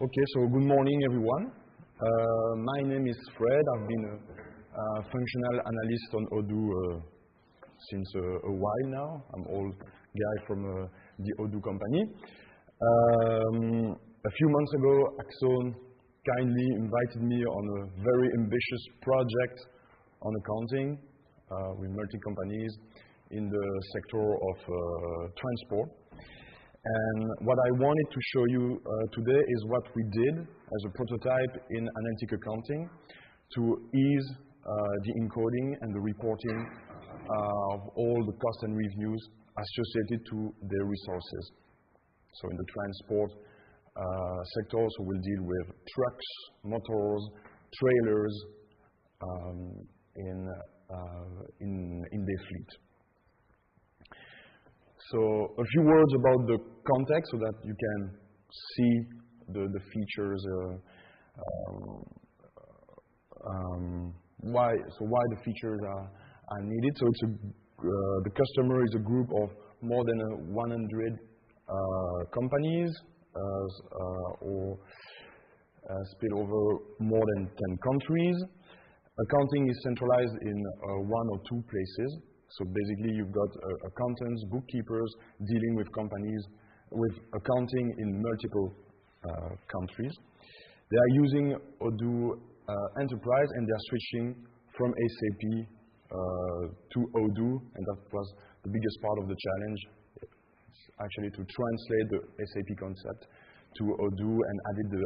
Okay, so good morning, everyone. My name is Fred. I've been a functional analyst on Odoo since a while now. I'm an old guy from the Odoo company. A few months ago, Axon kindly invited me on a very ambitious project on accounting with multi-companies in the sector of transport. And what I wanted to show you today is what we did as a prototype in Analytic accounting to ease the encoding and the reporting of all the costs and revenues associated to their resources. So in the transport sector, so we'll deal with trucks, motors, trailers in their fleet. So a few words about the context so that you can see the features, why the features are needed. So the customer is a group of more than 100 companies or spread over more than 10 countries. Accounting is centralized in one or two places. So basically, you've got accountants, bookkeepers dealing with companies with accounting in multiple countries. They are using Odoo Enterprise, and they are switching from SAP to Odoo, and that was the biggest part of the challenge, actually to translate the SAP concept to Odoo and added the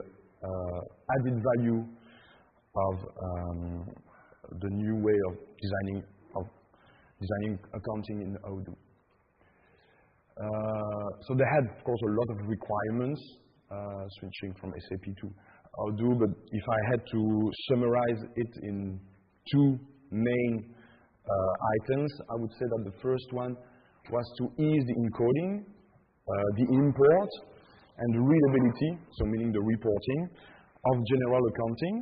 added value of the new way of designing accounting in Odoo. So they had, of course, a lot of requirements switching from SAP to Odoo, but if I had to summarize it in two main items, I would say that the first one was to ease the encoding, the import, and the readability, so meaning the reporting, of general accounting.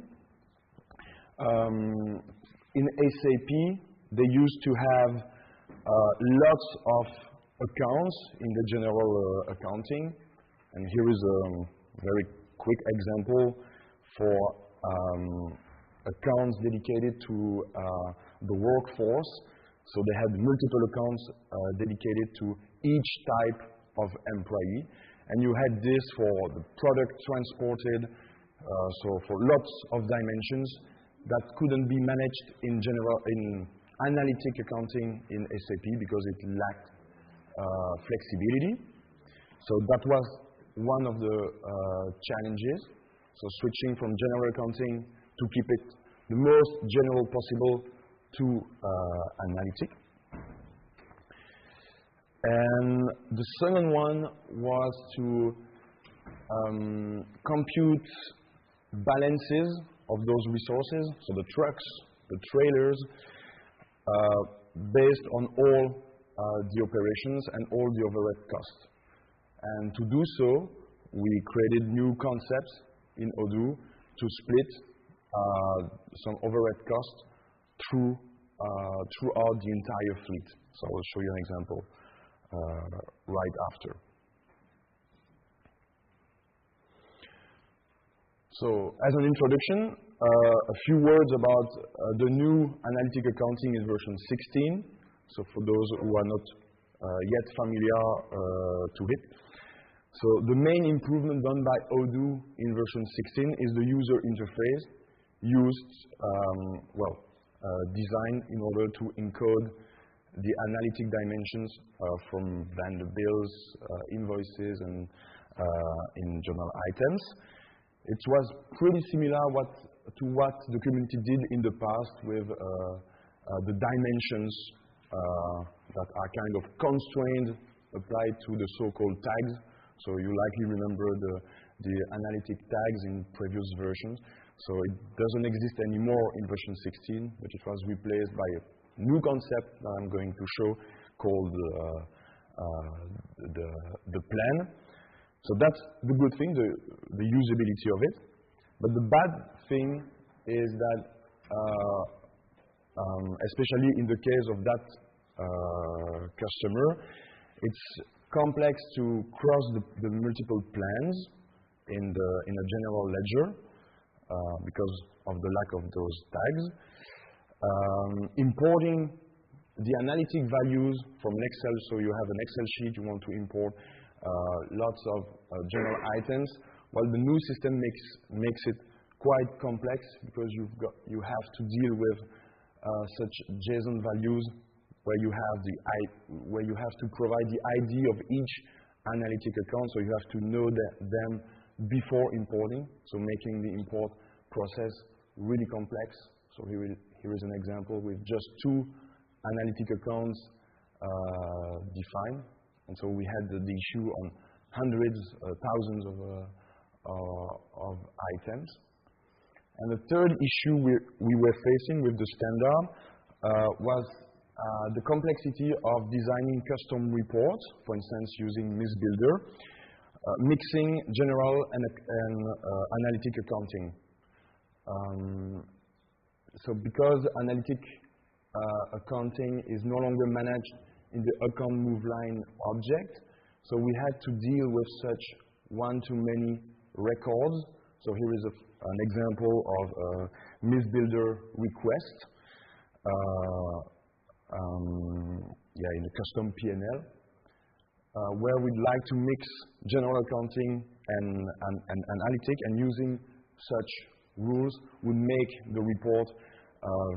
In SAP, they used to have lots of accounts in the general accounting. And here is a very quick example for accounts dedicated to the workforce. So they had multiple accounts dedicated to each type of employee. And you had this for the product transported, so for lots of dimensions that couldn't be managed in analytic accounting in SAP because it lacked flexibility. So that was one of the challenges. So switching from general accounting to keep it the most general possible to analytic. And the second one was to compute balances of those resources, so the trucks, the trailers, based on all the operations and all the overhead costs. And to do so, we created new concepts in Odoo to split some overhead costs throughout the entire fleet. So I will show you an example right after. So as an introduction, a few words about the new analytic accounting in version 16. So for those who are not yet familiar to it. So the main improvement done by Odoo in version 16 is the user interface used, designed in order to encode the analytic dimensions from vendor bills, invoices, and in journal items. It was pretty similar to what the community did in the past with the dimensions that are kind of constrained applied to the so-called tags. So you likely remember the analytic tags in previous versions. So it doesn't exist anymore in version 16, but it was replaced by a new concept that I'm going to show called the plan. So that's the good thing, the usability of it. But the bad thing is that, especially in the case of that customer, it's complex to cross the multiple plans in a general ledger because of the lack of those tags. Importing the analytic values from an Excel, so you have an Excel sheet, you want to import lots of general items. Well, the new system makes it quite complex because you have to deal with such JSON values where you have to provide the ID of each analytic account, so you have to know them before importing, so making the import process really complex. So here is an example with just 2 analytic accounts defined, and so we had the issue on hundreds, thousands of items. And the third issue we were facing with the standard was the complexity of designing custom reports, for instance, using MISBuilder, mixing general and analytic accounting. So because analytic accounting is no longer managed in the account move line object, so we had to deal with such one-to-many records. So here is an example of a MISBuilder request in the custom P&L, where we'd like to mix general accounting and analytic, and using such rules would make the report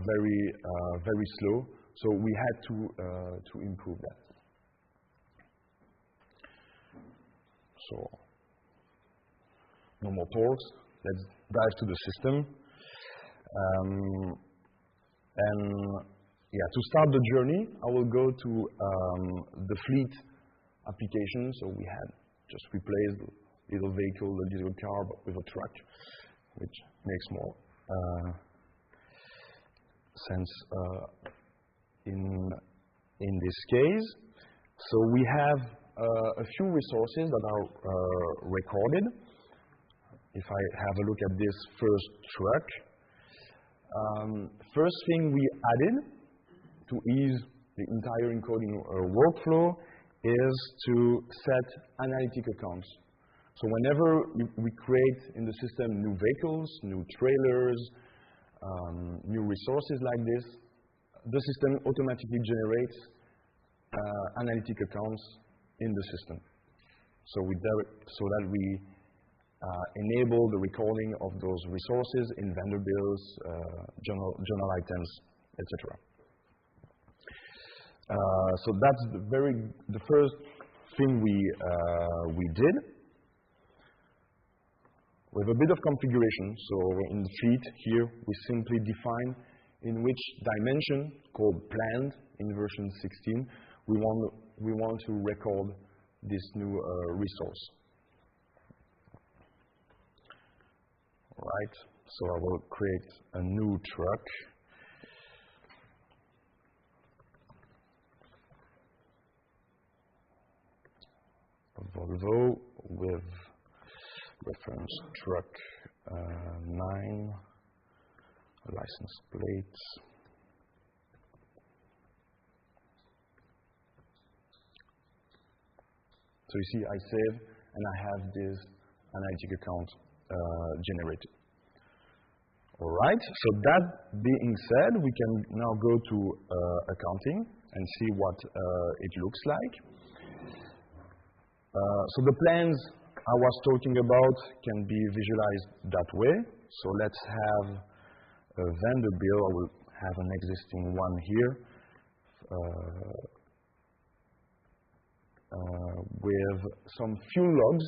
very slow. So we had to improve that. So no more talks. Let's dive to the system. To start the journey, I will go to the fleet application. So we had just replaced the little vehicle, the little car, but with a truck, which makes more sense in this case. So we have a few resources that are recorded. If I have a look at this first truck, first thing we added to ease the entire encoding workflow is to set analytic accounts. So whenever we create in the system new vehicles, new trailers, new resources like this, the system automatically generates analytic accounts in the system. So that we enable the recording of those resources in vendor bills, journal items, etc. So that's the first thing we did. With a bit of configuration, so in the feed here, we simply define in which dimension, called planned in version 16, we want to record this new resource. All right, so I will create a new truck. A Volvo with reference truck 9, license plates. So you see, I save and I have this analytic account generated. All right, so that being said, we can now go to accounting and see what it looks like. So the plans I was talking about can be visualized that way. So let's have a vendor bill. I will have an existing one here with some fuel logs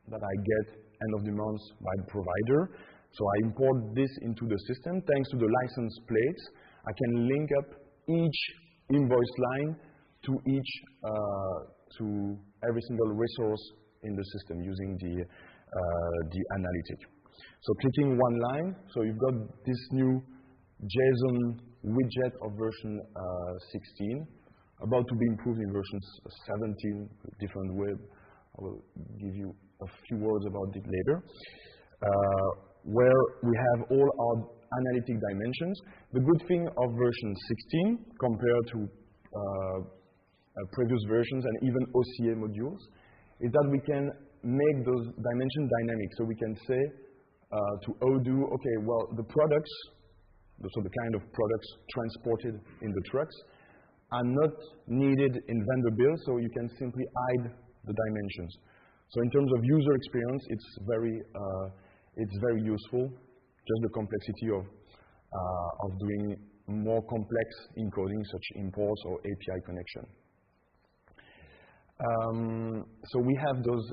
that I get end of the month by the provider. So I import this into the system. Thanks to the license plates, I can link up each invoice line to every single resource in the system using the analytic. So clicking one line, so you've got this new JSON widget of version 16, about to be improved in version 17, different way. I will give you a few words about it later, where we have all our analytic dimensions. The good thing of version 16 compared to previous versions and even OCA modules is that we can make those dimensions dynamic. So we can say to Odoo, okay, well, the products, so the kind of products transported in the trucks, are not needed in vendor bill, so you can simply hide the dimensions. So in terms of user experience, it's very useful. Just the complexity of doing more complex encoding, such imports or API connection. So we have those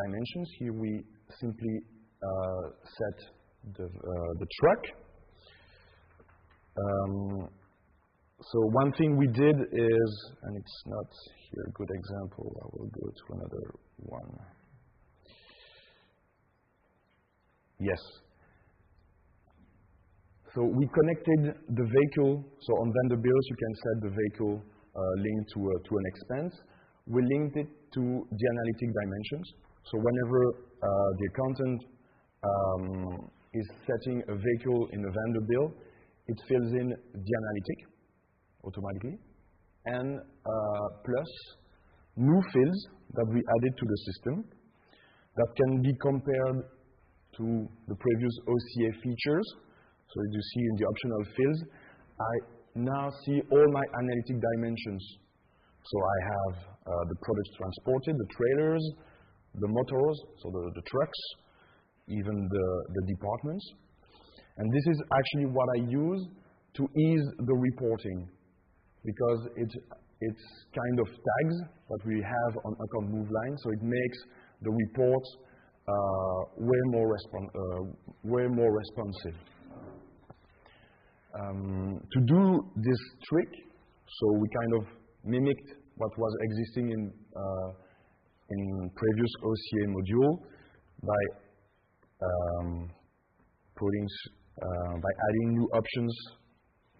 dimensions. Here we simply set the truck. So one thing we did is, and it's not here a good example, I will go to another one. Yes. So we connected the vehicle, so on vendor bills you can set the vehicle linked to an expense. We linked it to the analytic dimensions. So whenever the accountant is setting a vehicle in a vendor bill, it fills in the analytic automatically, and plus new fields that we added to the system that can be compared to the previous OCA features. So as you see in the optional fields, I now see all my analytic dimensions. So I have the products transported, the trailers, the motors, so the trucks, even the departments. And this is actually what I use to ease the reporting, because it's kind of tags that we have on account move line, so it makes the report way more responsive. To do this trick, so we kind of mimicked what was existing in previous OCA module by adding new options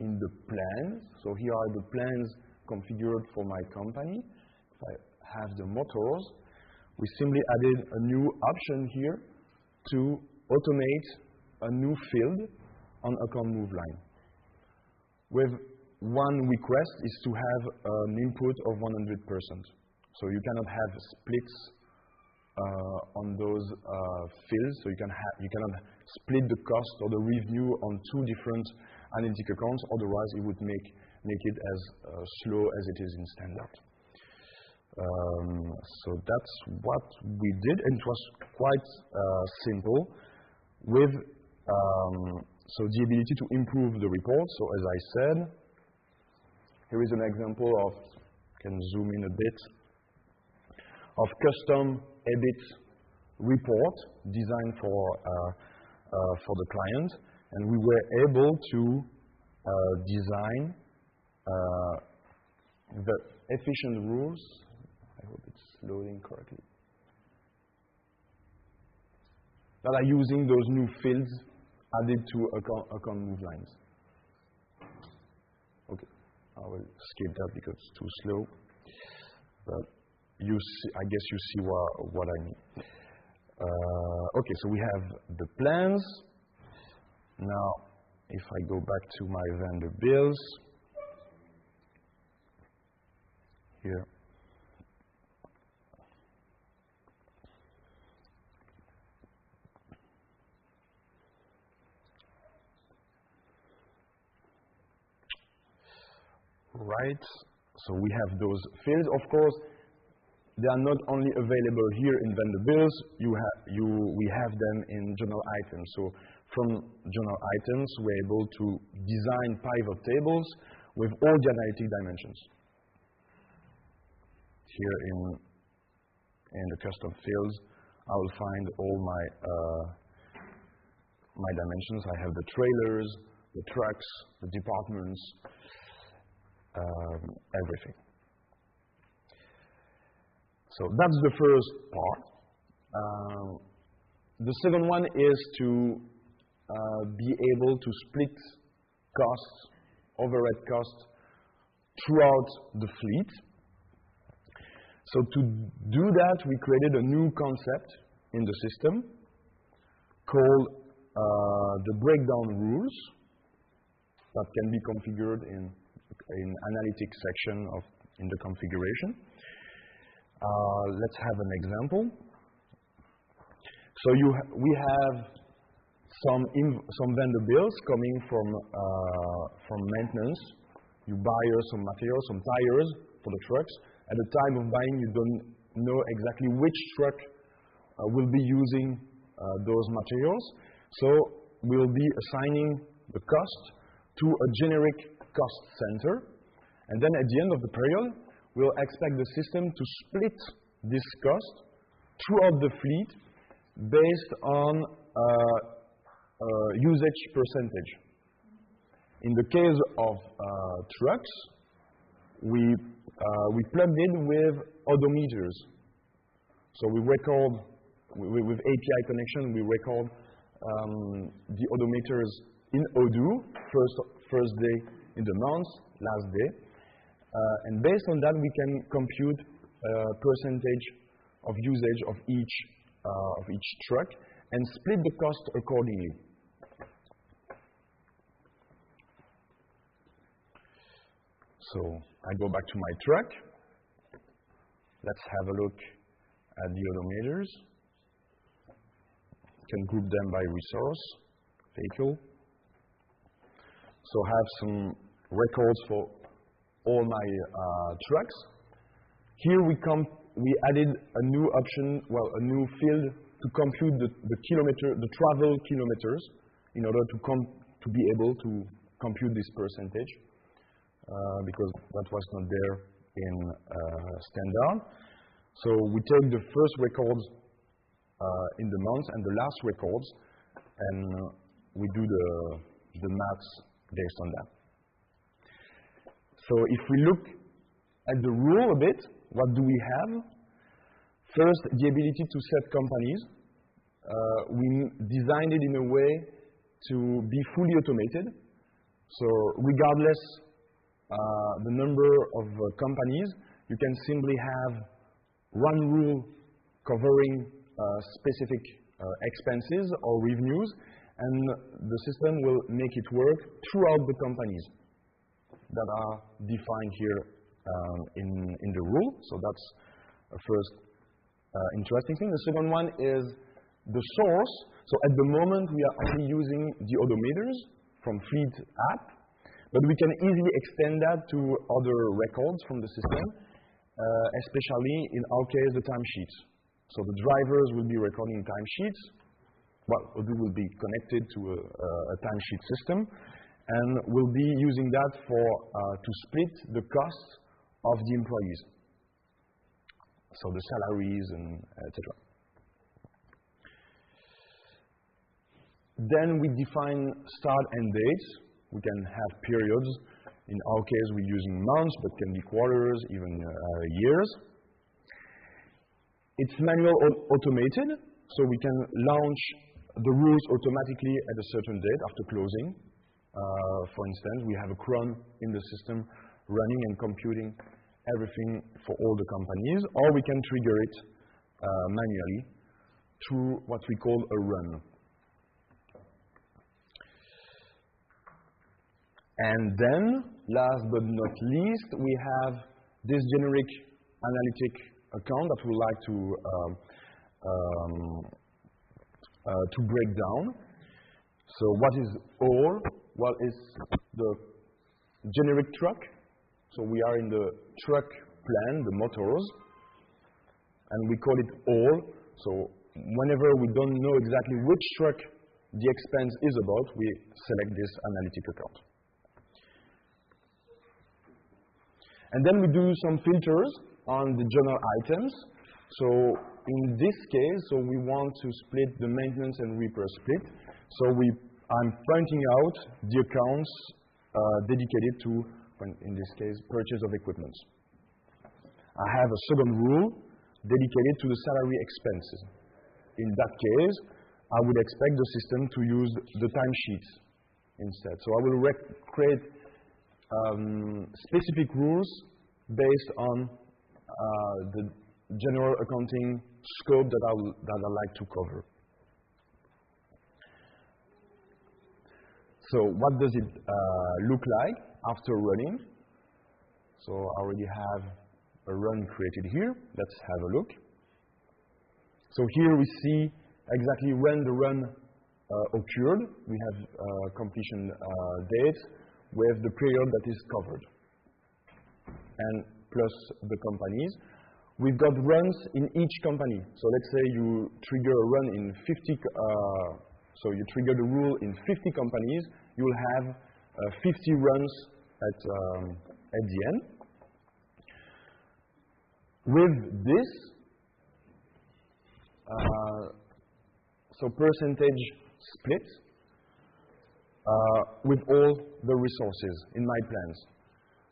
in the plans. So here are the plans configured for my company. If I have the motors, we simply added a new option here to automate a new field on account move line. With one request is to have an input of 100%. So you cannot have splits on those fields. So you cannot split the cost or the revenue on two different analytic accounts. Otherwise, it would make it as slow as it is in standard. So that's what we did, and it was quite simple with so the ability to improve the report. So as I said, here is an example of, can zoom in a bit, of custom EBIT report designed for the client, and we were able to design the efficient rules. I hope it's loading correctly. That are using those new fields added to account move lines. Okay, I will skip that because it's too slow. But you see, I guess you see what I mean. Okay, so we have the plans. Now, if I go back to my vendor bills, here. Right, so we have those fields. Of course, they are not only available here in vendor bills. We have them in journal items. So from journal items, we're able to design pivot tables with all the analytic dimensions. Here in the custom fields, I will find all my dimensions. I have the trailers, the trucks, the departments, everything. So that's the first part. The second one is to be able to split costs, overhead costs, throughout the fleet. So to do that, we created a new concept in the system called the breakdown rules that can be configured in analytic section in the configuration. Let's have an example. So we have some vendor bills coming from maintenance. You buy some materials, some tires for the trucks. At the time of buying, you don't know exactly which truck will be using those materials. So we'll be assigning the cost to a generic cost center. And then at the end of the period, we'll expect the system to split this cost throughout the fleet based on usage percentage. In the case of trucks, we plugged in with odometers. So we record, with API connection, we record the odometers in Odoo, first day in the month, last day. And based on that, we can compute percentage of usage of each truck and split the cost accordingly. So I go back to my truck. Let's have a look at the odometers. Can group them by resource, vehicle. So I have some records for all my trucks. Here we added a new option, a new field to compute the travel kilometers in order to be able to compute this percentage because that was not there in standard. So we take the first records in the month and the last records, and we do the maths based on that. So if we look at the rule a bit, what do we have? First, the ability to set companies. We designed it in a way to be fully automated. So regardless the number of companies, you can simply have one rule covering specific expenses or revenues, and the system will make it work throughout the companies that are defined here in the rule. So that's a first interesting thing. The second one is the source. So at the moment, we are only using the odometers from Fleet app, but we can easily extend that to other records from the system, especially in our case, the timesheets. So the drivers will be recording timesheets. Well, Odoo will be connected to a timesheet system, and we'll be using that to split the costs of the employees. So the salaries and etc. Then we define start and dates. We can have periods. In our case, we're using months, but can be quarters, even years. It's manual automated, so we can launch the rules automatically at a certain date after closing. For instance, we have a cron in the system running and computing everything for all the companies, or we can trigger it manually through what we call a run. And then, last but not least, we have this generic analytic account that we like to break down. So what is all? Well, it's the generic truck. So we are in the truck plan, the motors, and we call it all. So whenever we don't know exactly which truck the expense is about, we select this analytic account. And then we do some filters on the journal items. So in this case, we want to split the maintenance and repair split. So I'm pointing out the accounts dedicated to, in this case, purchase of equipment. I have a second rule dedicated to the salary expenses. In that case, I would expect the system to use the timesheets instead. So I will create specific rules based on the general accounting scope that I like to cover. So what does it look like after running? So I already have a run created here. Let's have a look. So here we see exactly when the run occurred. We have completion date with the period that is covered, and plus the companies. We've got runs in each company. So let's say you trigger a run in 50, so you trigger the rule in 50 companies, you will have 50 runs at the end. With this, so percentage split with all the resources in my plans.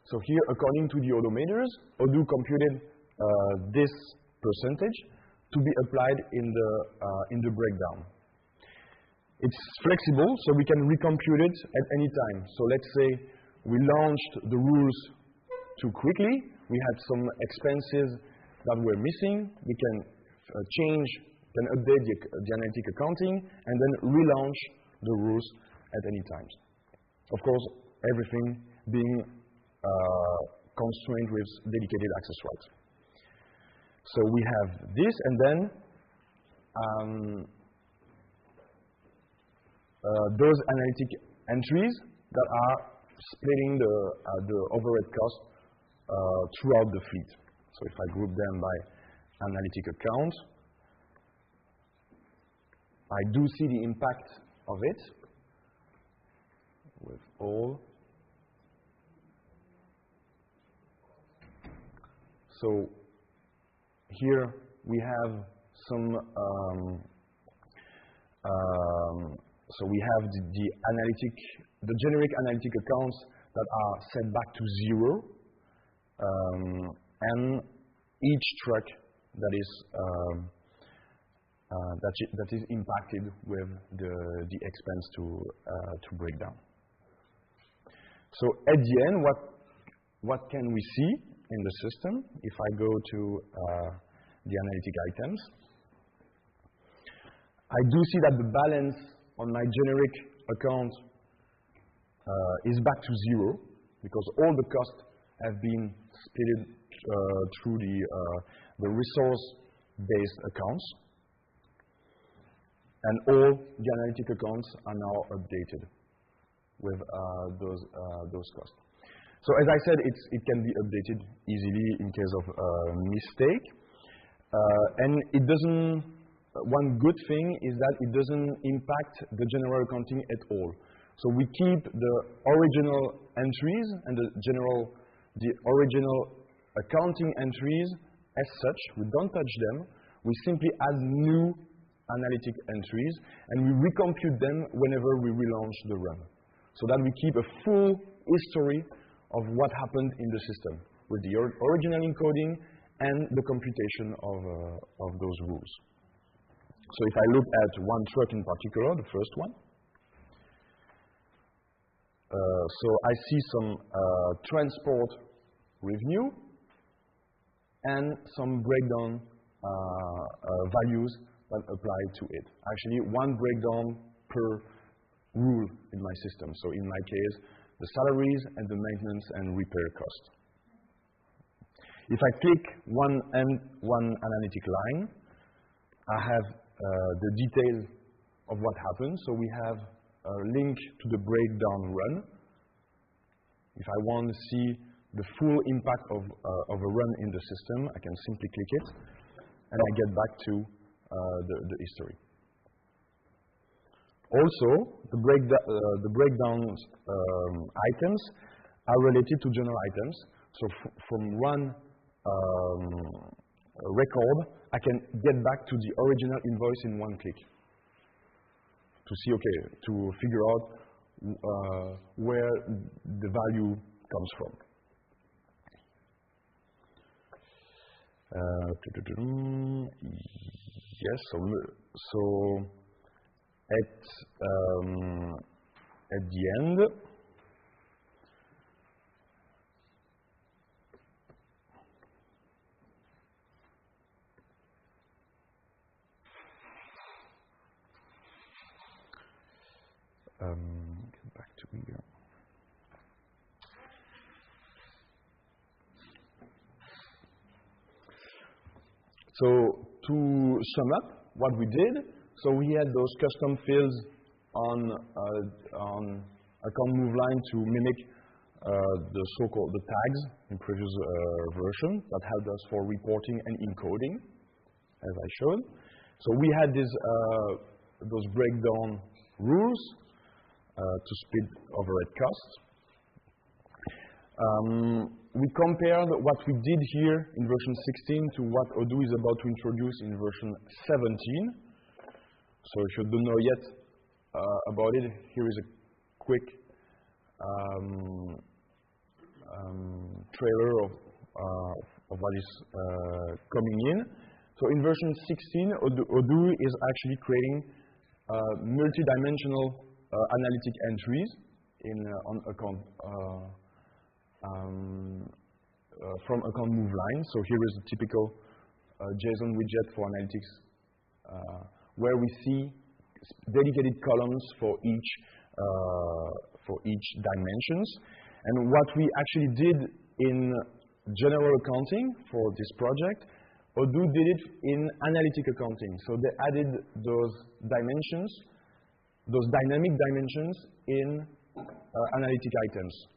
So here, according to the automators, Odoo computed this percentage to be applied in the breakdown. It's flexible, so we can recompute it at any time. So let's say we launched the rules too quickly, we had some expenses that were missing, we can update the analytic accounting, and then relaunch the rules at any time. Of course, everything being constrained with dedicated access rights. So we have this, and then those analytic entries that are splitting the overhead cost throughout the fleet. So if I group them by analytic account, I do see the impact of it with all. So here we have some, so we have the generic analytic accounts that are set back to 0, and each truck that is impacted with the expense to break down. So at the end, what can we see in the system if I go to the analytic items? I do see that the balance on my generic account is back to 0 because all the costs have been split through the resource-based accounts, and all the analytic accounts are now updated with those costs. So as I said, it can be updated easily in case of mistake, and it doesn't. One good thing is that it doesn't impact the general accounting at all. So we keep the original entries and the original accounting entries as such. We don't touch them. We simply add new analytic entries, and we recompute them whenever we relaunch the run, so that we keep a full history of what happened in the system with the original encoding and the computation of those rules. So if I look at one truck in particular, the first one, so I see some transport revenue and some breakdown values that apply to it. Actually, one breakdown per rule in my system. So in my case, the salaries and the maintenance and repair cost. If I click one analytic line, I have the details of what happened. So we have a link to the breakdown run. If I want to see the full impact of a run in the system, I can simply click it, and I get back to the history. Also, the breakdown items are related to general items. So from one record, I can get back to the original invoice in one click to see, okay, to figure out where the value comes from. Yes, so at the end, get back to here. So to sum up what we did, So we had those custom fields on account move line to mimic the so-called tags in previous version that helped us for reporting and encoding, as I showed. So we had those breakdown rules to speed overhead costs. We compared what we did here in version 16 to what Odoo is about to introduce in version 17. So if you don't know yet about it, here is a quick trailer of what is coming in. So in version 16, Odoo is actually creating multi-dimensional analytic entries on account from account move line. So here is a typical JSON widget for analytics, where we see dedicated columns for each dimensions. And what we actually did in general accounting for this project, Odoo did it in analytic accounting. So they added those dimensions, those dynamic dimensions in analytic items.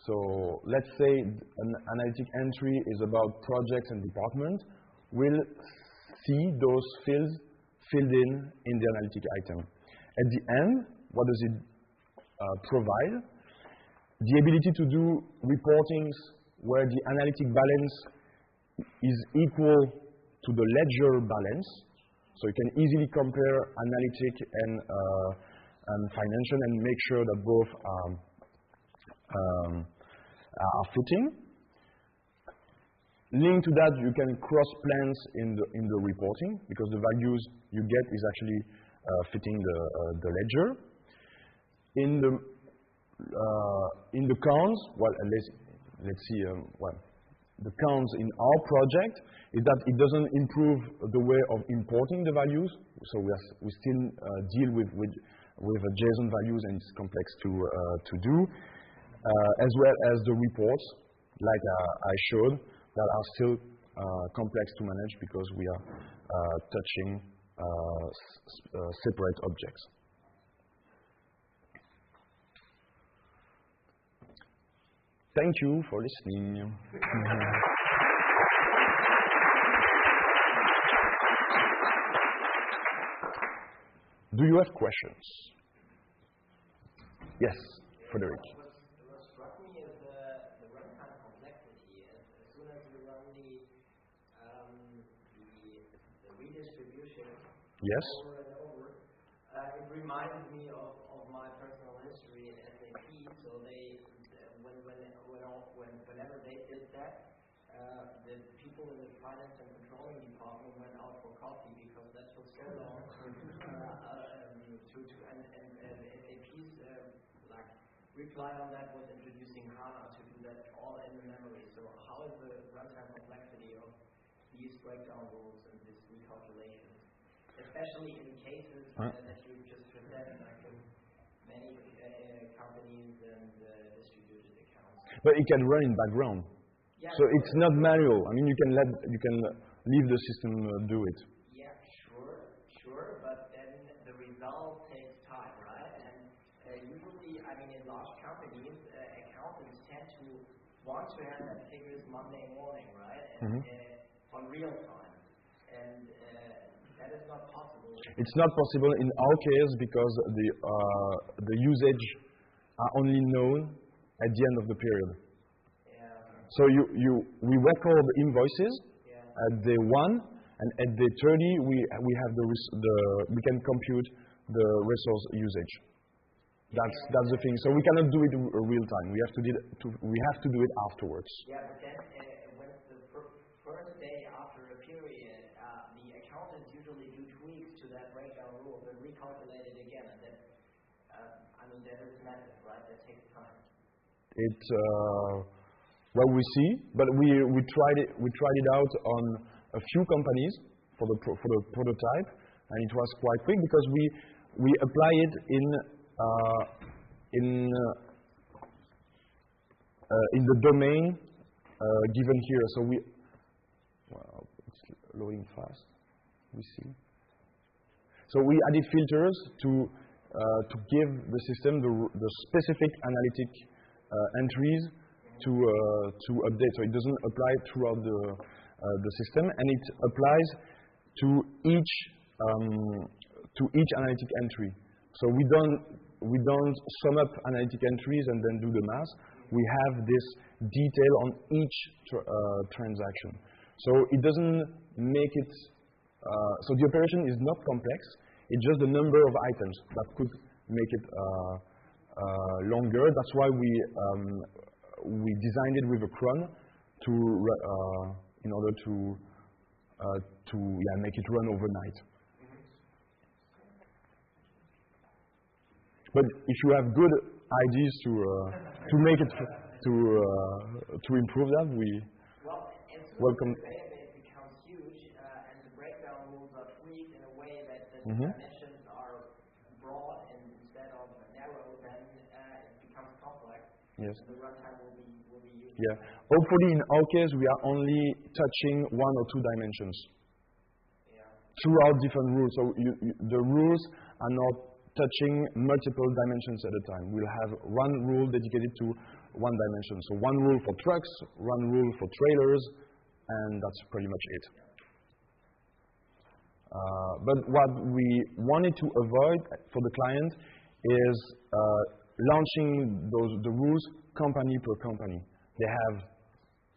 So let's say an analytic entry is about projects and department. We'll see those fields filled in the analytic item. At the end, what does it provide? The ability to do reportings where the analytic balance is equal to the ledger balance. So you can easily compare analytic and financial and make sure that both are fitting. Linked to that, you can cross plans in the reporting because the values you get is actually fitting the ledger. In the counts, well, let's see. The counts in our project is that it doesn't improve the way of importing the values. So we still deal with JSON values, and it's complex to do, as well as the reports, like I showed, that are still complex to manage because we are touching separate objects. Thank you for listening. Do you have questions? Yes, Frederic. What struck me is the runtime complexity. As soon as you run the redistribution Yes. over and over, it reminds me of my personal history at SAP. So whenever they did that, the people in the finance and controlling department went out for coffee because that took so long. And SAP's reply on that was introducing HANA to do that all in the memory. So how is the runtime complexity of these breakdown rules and this recalculation, especially in cases that you just presented, like in many companies and distributed accounts? But it can run in background. Yeah, so it's not manual. I mean, you can leave the system do it. Yeah, sure, but then the result takes time, right? And usually, I mean, in large companies, accountants tend to want to have that figures Monday morning, right? And on real time, and that is not possible. It's not possible in our case because the usage are only known at the end of the period. So we record invoices at day 1, and at day 30 we have we can compute the resource usage. That's the thing. So we cannot do it in real time. We have to do it afterwards. Yeah, but then when it's the first day after a period, the accountants usually do tweaks to that breakdown rule and recalculate it again, and then that is massive, right? That takes time. It's well, we see, but we tried it out on a few companies for the prototype, and it was quite quick because we apply it in the domain given here. So it's loading fast. We see. So we added filters to give the system the specific analytic entries to update. So it doesn't apply throughout the system, and it applies to each analytic entry. So we don't sum up analytic entries and then do the math. We have this detail on each transaction. So it doesn't make it. So the operation is not complex. It's just the number of items that could make it longer. That's why we designed it with a cron in order to make it run overnight. But if you have good ideas to make it to improve that, we welcome. It becomes huge, and the breakdown rules are tweaked in a way that the dimensions are broad and instead of narrow, then it becomes complex. Yes. The runtime will be used. Yeah. Hopefully, in our case, we are only touching one or two dimensions throughout different rules. So the rules are not touching multiple dimensions at a time. We'll have one rule dedicated to one dimension. So one rule for trucks, one rule for trailers, and that's pretty much it. But what we wanted to avoid for the client is launching the rules company per company. They have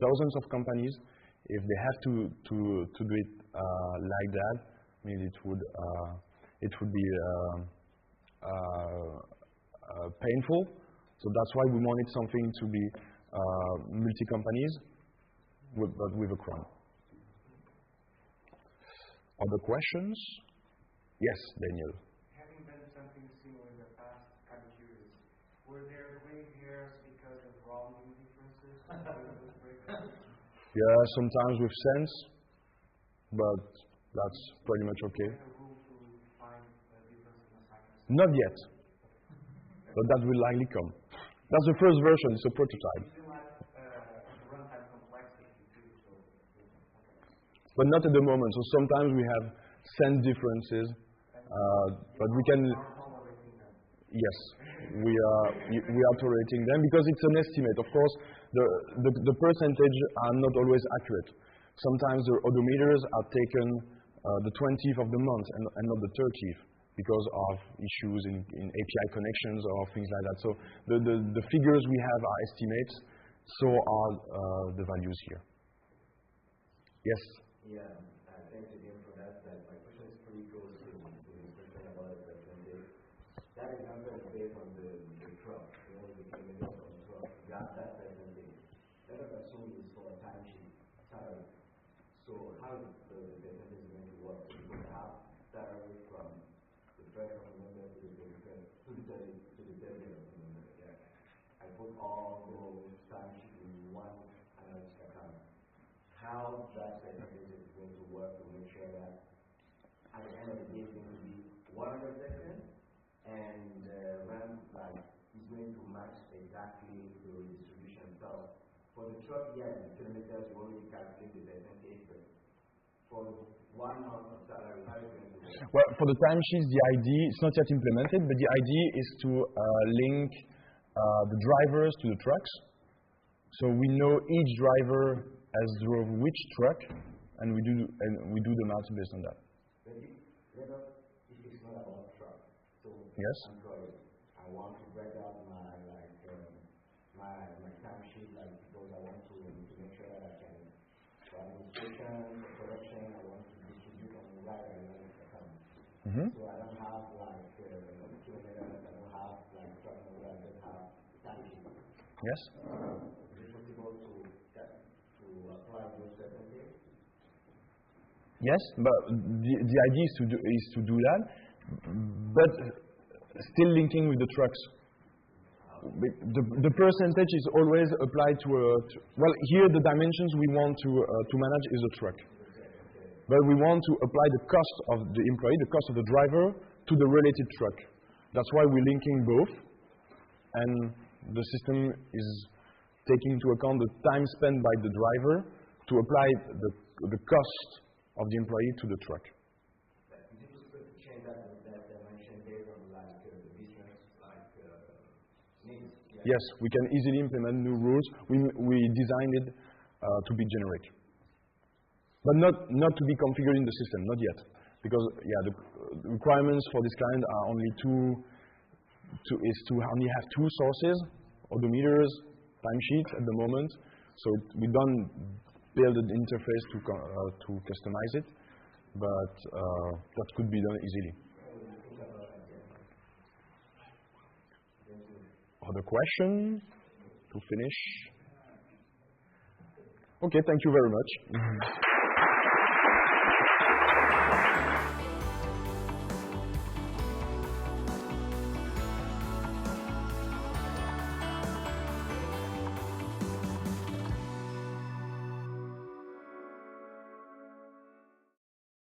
thousands of companies. If they have to do it like that, I mean, it would be painful. So that's why we wanted something to be multi-companies, but with a cron. Other questions? Yes, Daniel. Having done something similar in the past, I'm curious. Were there gray hairs because of volume differences? Yeah, sometimes with sense, but that's pretty much okay. Not yet, but that will likely come. That's the first version, it's a prototype. But not at the moment, so sometimes we have sense differences, but we can, yes, we are tolerating them because it's an estimate. Of course, the percentage are not always accurate. Sometimes the odometers are taken the 20th of the month and not the 30th. Because of issues in API connections or things like that. So the figures we have are estimates, so are the values here. Yes? Yeah, thanks again for that. My question is pretty close to the question about the percentage. That example is based on the truck, the kilometers on the truck. You have that percentage. Let us assume it's for a timesheet salary. So how is the percentage going to work? You're going to have salary from first of November to the 30th of November. Yeah. I put all those timesheets in one analytic account. How that percentage is going to work to make sure that at the end of the day it's going to be 100% and run like it's going to match exactly the distribution. So for the truck, yeah, the kilometers you already calculate the percentage, but for 1 month of salary, how are you going to do it? Well, for the timesheets, the idea, it's not yet implemented, but the idea is to link the drivers to the trucks. So we know each driver has drove which truck, and we do the math based on that. Let us, if it's not about truck, so yes? I'm sorry, I want to break out my timesheet, because I want to make sure that I can, for administration, for production, I want to distribute on the right analytic account. So I don't have kilometers, I don't have truck number, I just have timesheet. Yes? Is it possible to apply those percentages? Yes, but the idea is to do that, but still linking with the trucks. The percentage is always applied to well, here the dimensions we want to manage is a truck. But we want to apply the cost of the employee, the cost of the driver, to the related truck. That's why we're linking both, and the system is taking into account the time spent by the driver to apply the cost of the employee to the truck. Is it possible to change that Yes, we can easily implement new rules. We designed it to be generic, but not to be configured in the system, not yet, because the requirements for this client are only to only have two sources, odometers, timesheets at the moment. So we don't build an interface to customize it, but that could be done easily. Other question to finish? Okay, thank you very much.